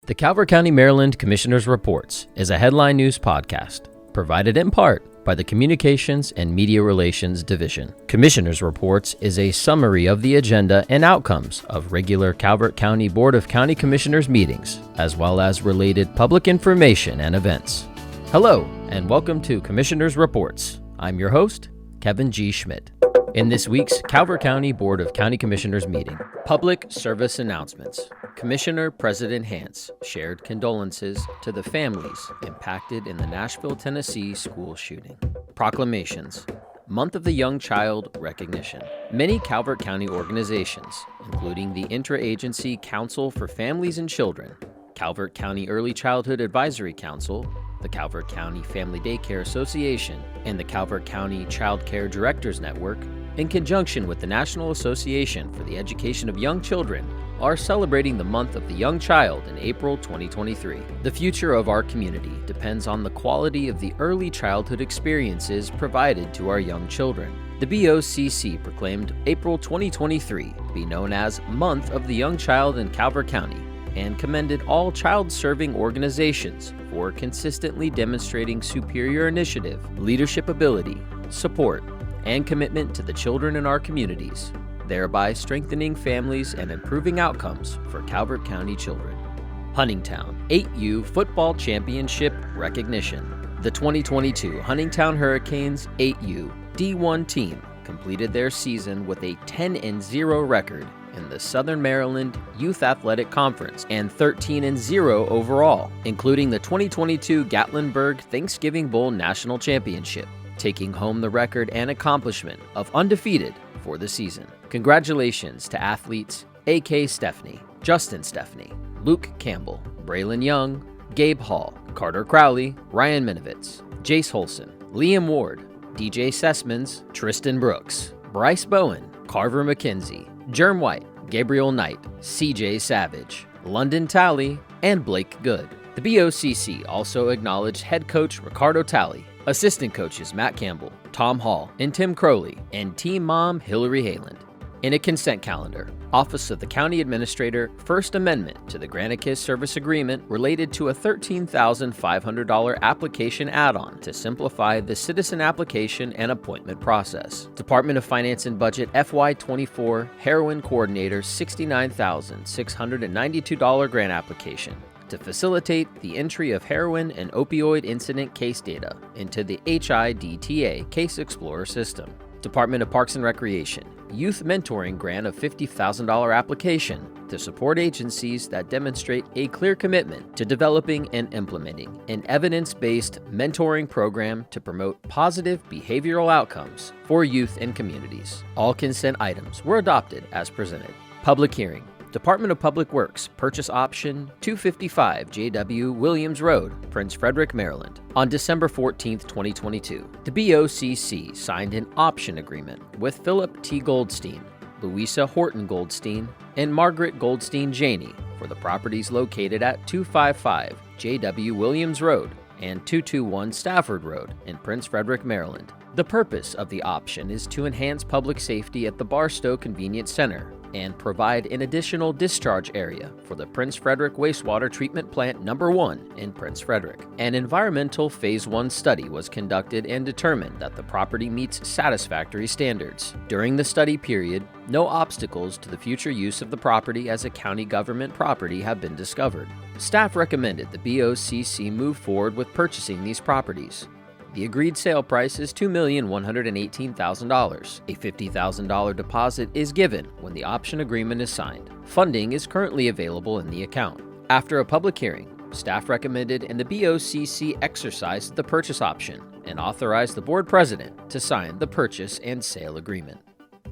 The Calvert County, Maryland Commissioners' Reports is a headline news podcast provided in part by the Communications and Media Relations Division. Commissioners' Reports is a summary of the agenda and outcomes of regular Calvert County Board of County Commissioners meetings, as well as related public information and events. Hello, and welcome to Commissioners' Reports. I'm your host, Kevin G. Schmidt. In this week's Calvert County Board of County Commissioners meeting, public service announcements. Commissioner President Hance shared condolences to the families impacted in the Nashville, Tennessee school shooting. Proclamations. Month of the Young Child recognition. Many Calvert County organizations, including the Interagency Council for Families and Children, Calvert County Early Childhood Advisory Council, the Calvert County Family Daycare Association, and the Calvert County Child Care Directors Network, in conjunction with the National Association for the Education of Young Children, are celebrating the month of the young child in April 2023. The future of our community depends on the quality of the early childhood experiences provided to our young children. The BOCC proclaimed April 2023 to be known as Month of the Young Child in Calvert County and commended all child-serving organizations for consistently demonstrating superior initiative, leadership ability, support, and commitment to the children in our communities, thereby strengthening families and improving outcomes for Calvert County children. Huntingtown 8U Football Championship recognition. The 2022 Huntingtown Hurricanes 8U D1 team completed their season with a 10-0 record in the Southern Maryland Youth Athletic Conference and 13-0 overall, including the 2022 Gatlinburg Thanksgiving Bowl National Championship, taking home the record and accomplishment of undefeated for the season. Congratulations to athletes A.K. Stepney, Justin Stepney, Luke Campbell, Braylon Young, Gabe Hall, Carter Crowley, Ryan Minovitz, Jace Holson, Liam Ward, DJ Sessmans, Tristan Brooks, Bryce Bowen, Carver McKenzie, Jerm White, Gabriel Knight, CJ Savage, London Talley, and Blake Good. The BOCC also acknowledged head coach Ricardo Talley, assistant coaches Matt Campbell, Tom Hall, and Tim Crowley, and team mom Hillary Hayland. In a consent calendar, Office of the County Administrator First Amendment to the Granicus Service Agreement related to a $13,500 application add-on to simplify the citizen application and appointment process. Department of Finance and Budget FY24 Heroin Coordinator $69,692 grant application to facilitate the entry of heroin and opioid incident case data into the HIDTA Case Explorer system. Department of Parks and Recreation Youth Mentoring Grant of $50,000 application to support agencies that demonstrate a clear commitment to developing and implementing an evidence-based mentoring program to promote positive behavioral outcomes for youth and communities. All consent items were adopted as presented. Public hearing. Department of Public Works Purchase Option 255 J.W. Williams Road, Prince Frederick, Maryland. On December 14, 2022, the BOCC signed an option agreement with Philip T. Goldstein, Louisa Horton Goldstein, and Margaret Goldstein Janey for the properties located at 255 J.W. Williams Road and 221 Stafford Road in Prince Frederick, Maryland. The purpose of the option is to enhance public safety at the Barstow Convenience Center and provide an additional discharge area for the Prince Frederick Wastewater Treatment Plant No. 1 in Prince Frederick. An environmental Phase 1 study was conducted and determined that the property meets satisfactory standards. During the study period, no obstacles to the future use of the property as a county government property have been discovered. Staff recommended the BOCC move forward with purchasing these properties. The agreed sale price is $2,118,000. A $50,000 deposit is given when the option agreement is signed. Funding is currently available in the account. After a public hearing, staff recommended and the BOCC exercised the purchase option and authorized the board president to sign the purchase and sale agreement.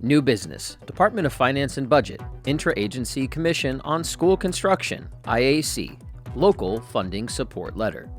New business. Department of Finance and Budget Interagency Commission on School Construction IAC Local Funding Support Letter.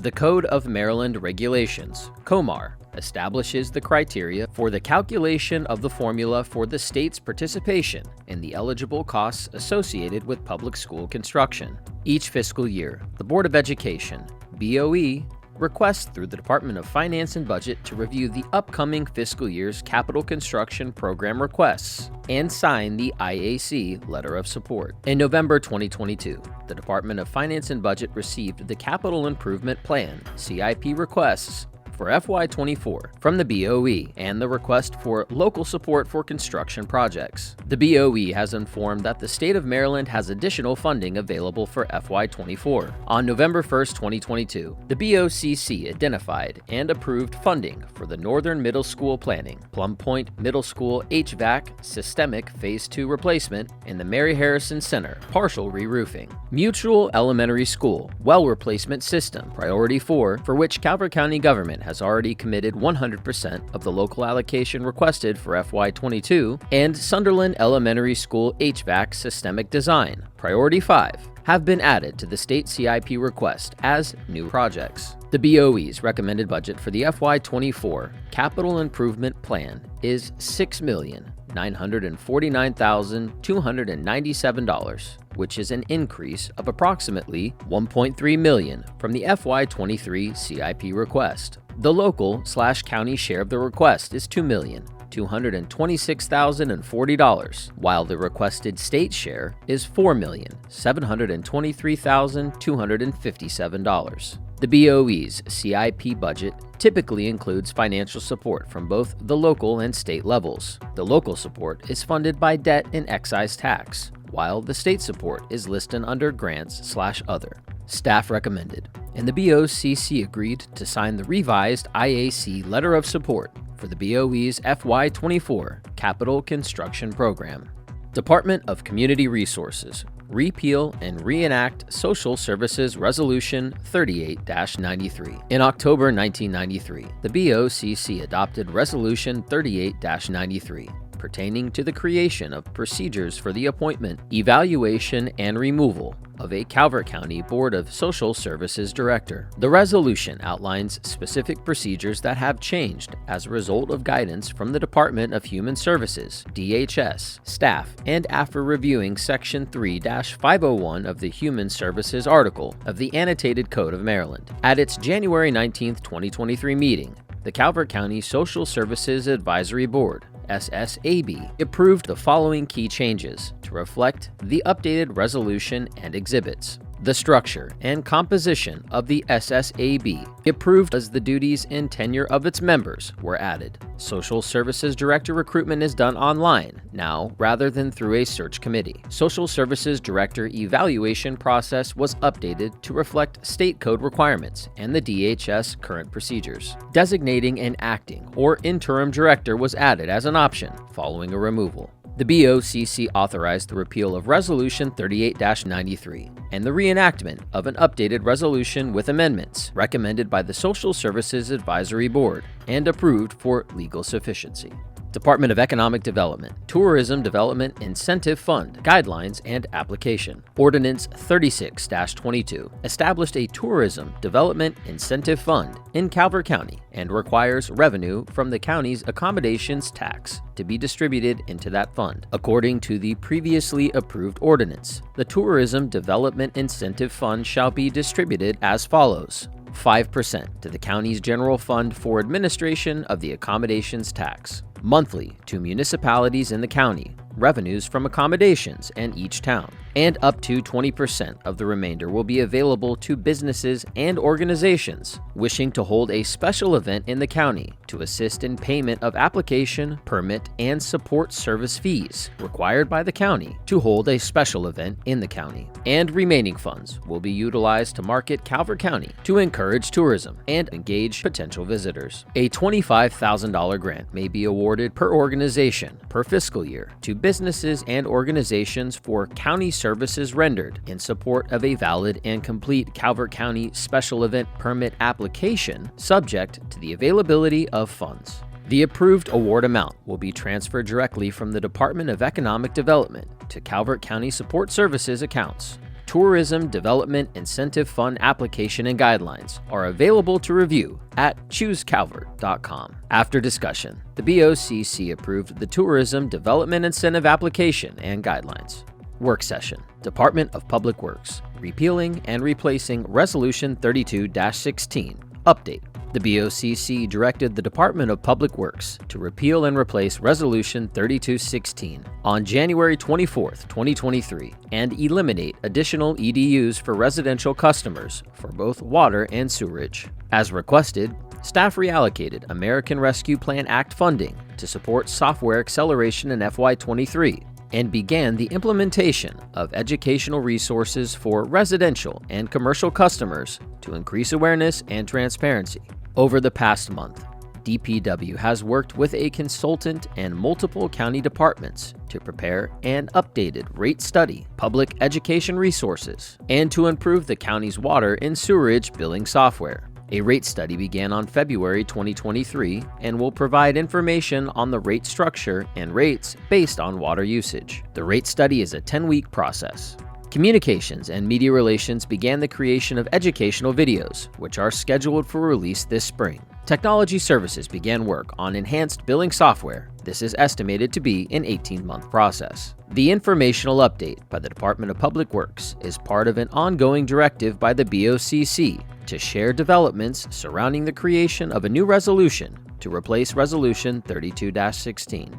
The Code of Maryland Regulations, COMAR, establishes the criteria for the calculation of the formula for the state's participation in the eligible costs associated with public school construction. Each fiscal year, the Board of Education, BOE, requests through the Department of Finance and Budget to review the upcoming fiscal year's capital construction program requests and sign the IAC Letter of Support. In November 2022, the Department of Finance and Budget received the Capital Improvement Plan (CIP) requests for FY24 from the BOE and the request for local support for construction projects. The BOE has informed that the state of Maryland has additional funding available for FY24. On November 1, 2022, the BOCC identified and approved funding for the Northern Middle School Planning, Plum Point Middle School HVAC Systemic Phase 2 replacement, and the Mary Harrison Center partial re-roofing. Mutual Elementary School Well Replacement System Priority 4, for which Calvert County Government has already committed 100% of the local allocation requested for FY22, and Sunderland Elementary School HVAC Systemic Design, Priority 5, have been added to the state CIP request as new projects. The BOE's recommended budget for the FY24 Capital Improvement Plan is $6,949,297, which is an increase of approximately $1.3 million from the FY23 CIP request. The local/county share of the request is $2,226,040, while the requested state share is $4,723,257. The BOE's CIP budget typically includes financial support from both the local and state levels. The local support is funded by debt and excise tax, while the state support is listed under grants/other. Staff recommended, and the BOCC agreed to sign the revised IAC Letter of Support for the BOE's FY24 Capital Construction Program. Department of Community Resources repeal and reenact Social Services Resolution 38-93. In October 1993, the BOCC adopted Resolution 38-93, pertaining to the creation of procedures for the appointment, evaluation, and removal of a Calvert County Board of Social Services Director. The resolution outlines specific procedures that have changed as a result of guidance from the Department of Human Services, DHS, staff, and after reviewing Section 3-501 of the Human Services Article of the Annotated Code of Maryland. At its January 19, 2023 meeting, the Calvert County Social Services Advisory Board, SSAB, approved the following key changes to reflect the updated resolution and exhibits. The structure and composition of the SSAB approved as the duties and tenure of its members were added. Social Services Director recruitment is done online now rather than through a search committee. Social Services Director evaluation process was updated to reflect state code requirements and the DHS current procedures. Designating an acting or interim director was added as an option following a removal. The BOCC authorized the repeal of Resolution 38-93 and the reenactment of an updated resolution with amendments recommended by the Social Services Advisory Board and approved for legal sufficiency. Department of Economic Development, Tourism Development Incentive Fund Guidelines and Application. Ordinance 36-22 established a Tourism Development Incentive Fund in Calvert County and requires revenue from the county's accommodations tax to be distributed into that fund. According to the previously approved ordinance, the Tourism Development Incentive Fund shall be distributed as follows: 5% to the county's general fund for administration of the accommodations tax, monthly to municipalities in the county, revenues from accommodations in each town, and up to 20% of the remainder will be available to businesses and organizations wishing to hold a special event in the county to assist in payment of application, permit, and support service fees required by the county to hold a special event in the county. And remaining funds will be utilized to market Calvert County to encourage tourism and engage potential visitors. A $25,000 grant may be awarded per organization per fiscal year to businesses and organizations for county services rendered in support of a valid and complete Calvert County special event permit application, subject to the availability of funds. The approved award amount will be transferred directly from the Department of Economic Development to Calvert County Support Services accounts. Tourism Development Incentive Fund application and guidelines are available to review at choosecalvert.com. After discussion, the BOCC approved the Tourism Development Incentive application and guidelines. Work session. Department of Public Works, repealing and replacing Resolution 32-16. Update. The BOCC directed the Department of Public Works to repeal and replace Resolution 3216 on January 24, 2023, and eliminate additional EDUs for residential customers for both water and sewerage. As requested, staff reallocated American Rescue Plan Act funding to support software acceleration in FY23 and began the implementation of educational resources for residential and commercial customers to increase awareness and transparency. Over the past month, DPW has worked with a consultant and multiple county departments to prepare an updated rate study, public education resources, and to improve the county's water and sewerage billing software. A rate study began on February 2023 and will provide information on the rate structure and rates based on water usage. The rate study is a 10-week process. Communications and Media Relations began the creation of educational videos, which are scheduled for release this spring. Technology Services began work on enhanced billing software. This is estimated to be an 18-month process. The informational update by the Department of Public Works is part of an ongoing directive by the BOCC to share developments surrounding the creation of a new resolution to replace Resolution 32-16.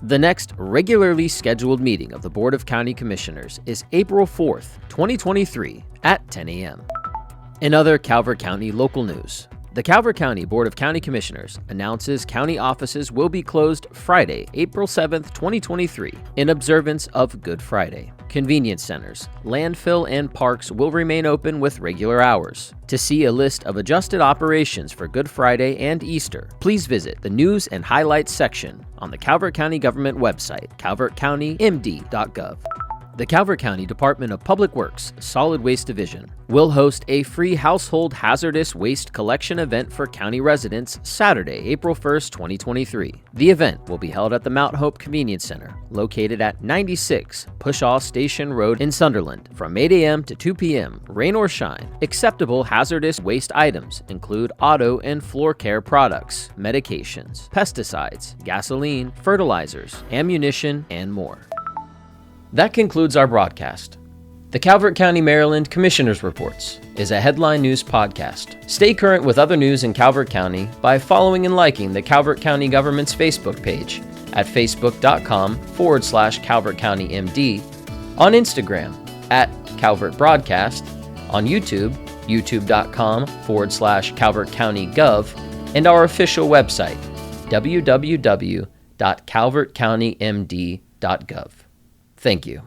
The next regularly scheduled meeting of the Board of County Commissioners is April 4th, 2023 at 10 a.m. In other Calvert County local news, the Calvert County Board of County Commissioners announces county offices will be closed Friday, April 7th, 2023, in observance of Good Friday. Convenience centers, landfill, and parks will remain open with regular hours. To see a list of adjusted operations for Good Friday and Easter, please visit the News and Highlights section on the Calvert County Government website, calvertcountymd.gov. The Calvert County Department of Public Works Solid Waste Division will host a free household hazardous waste collection event for county residents Saturday, April 1st, 2023. The event will be held at the Mount Hope Convenience Center, located at 96 Pushaw Station Road in Sunderland, from 8 a.m. to 2 p.m., rain or shine. Acceptable hazardous waste items include auto and floor care products, medications, pesticides, gasoline, fertilizers, ammunition, and more. That concludes our broadcast. The Calvert County, Maryland Commissioners Reports is a headline news podcast. Stay current with other news in Calvert County by following and liking the Calvert County Government's Facebook page at facebook.com/Calvert County MD, on Instagram at Calvert Broadcast, on YouTube, youtube.com/Calvert County Gov, and our official website, www.calvertcountymd.gov. Thank you.